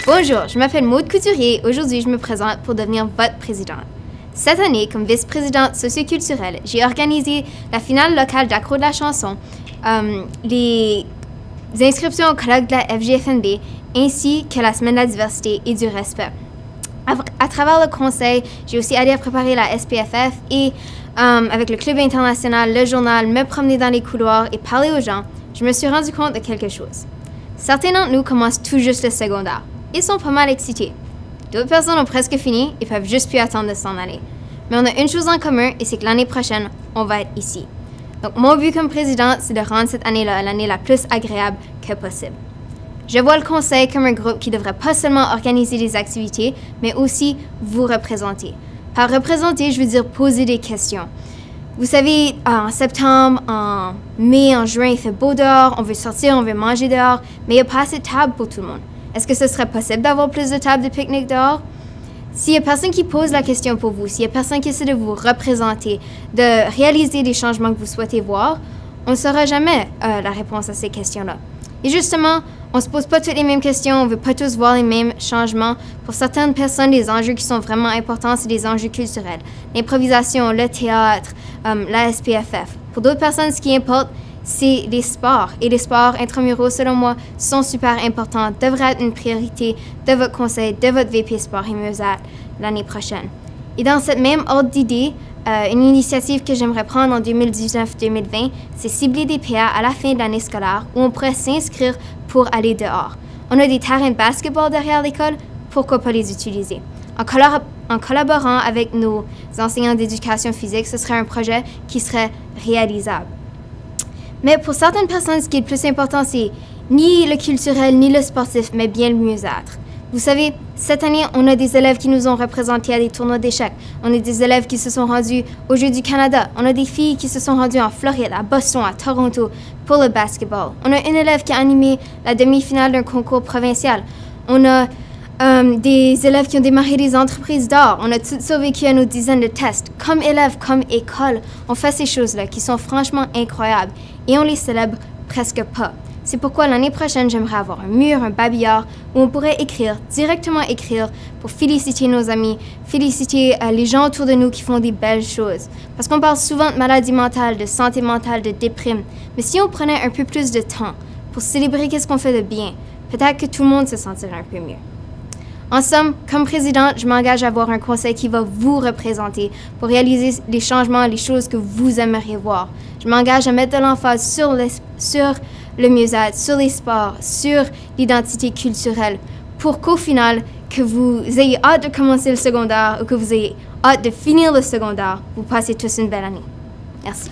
Bonjour, je m'appelle Maude Couturier et aujourd'hui je me présente pour devenir votre présidente. Cette année, comme vice-présidente socioculturelle, j'ai organisé la finale locale d'Accro de la chanson, les inscriptions au colloque de la FGFNB, ainsi que la semaine de la diversité et du respect. À travers le conseil, j'ai aussi aidé à préparer la SPFF et avec le club international, le journal, me promener dans les couloirs et parler aux gens, je me suis rendu compte de quelque chose. Certains d'entre nous commencent tout juste le secondaire. Ils sont pas mal excités. D'autres personnes ont presque fini et peuvent juste plus attendre de s'en aller. Mais on a une chose en commun et c'est que l'année prochaine, on va être ici. Donc mon but comme présidente, c'est de rendre cette année-là l'année la plus agréable que possible. Je vois le conseil comme un groupe qui devrait pas seulement organiser des activités, mais aussi vous représenter. Par représenter, je veux dire poser des questions. Vous savez, en septembre, en mai, en juin, il fait beau dehors, on veut sortir, on veut manger dehors, mais il n'y a pas assez de tables pour tout le monde. Est-ce que ce serait possible d'avoir plus de tables de pique-nique dehors? S'il y a personne qui pose la question pour vous, s'il y a personne qui essaie de vous représenter, de réaliser des changements que vous souhaitez voir, on ne saura jamais la réponse à ces questions-là. Et justement, on ne se pose pas toutes les mêmes questions, on ne veut pas tous voir les mêmes changements. Pour certaines personnes, les enjeux qui sont vraiment importants, c'est des enjeux culturels. L'improvisation, le théâtre, la SPFF. Pour d'autres personnes, ce qui importe, c'est les sports. Et les sports intramuraux, selon moi, sont super importants, devraient être une priorité de votre conseil, de votre VP Sport et Mieux-être l'année prochaine. Et dans cette même ordre d'idée, une initiative que j'aimerais prendre en 2019-2020, c'est cibler des PA à la fin de l'année scolaire où on pourrait s'inscrire pour aller dehors. On a des terrains de basketball derrière l'école, pourquoi pas les utiliser? En collaborant avec nos enseignants d'éducation physique, ce serait un projet qui serait réalisable. Mais pour certaines personnes, ce qui est le plus important, c'est ni le culturel, ni le sportif, mais bien le mieux-être. Vous savez, cette année, on a des élèves qui nous ont représentés à des tournois d'échecs. On a des élèves qui se sont rendus aux Jeux du Canada. On a des filles qui se sont rendues en Floride, à Boston, à Toronto pour le basketball. On a une élève qui a animé la demi-finale d'un concours provincial. On a des élèves qui ont démarré des entreprises d'art. On a tous survécu à nos dizaines de tests. Comme élèves, comme école, on fait ces choses-là qui sont franchement incroyables et on les célèbre presque pas. C'est pourquoi l'année prochaine, j'aimerais avoir un mur, un babillard, où on pourrait directement écrire pour féliciter nos amis, féliciter les gens autour de nous qui font des belles choses. Parce qu'on parle souvent de maladie mentale, de santé mentale, de déprime. Mais si on prenait un peu plus de temps pour célébrer qu'est-ce qu'on fait de bien, peut-être que tout le monde se sentirait un peu mieux. En somme, comme présidente, je m'engage à avoir un conseil qui va vous représenter pour réaliser les changements, les choses que vous aimeriez voir. Je m'engage à mettre de l'emphase sur le mieux-être, sur les sports, sur l'identité culturelle, pour qu'au final, que vous ayez hâte de commencer le secondaire ou que vous ayez hâte de finir le secondaire, vous passez tous une belle année. Merci.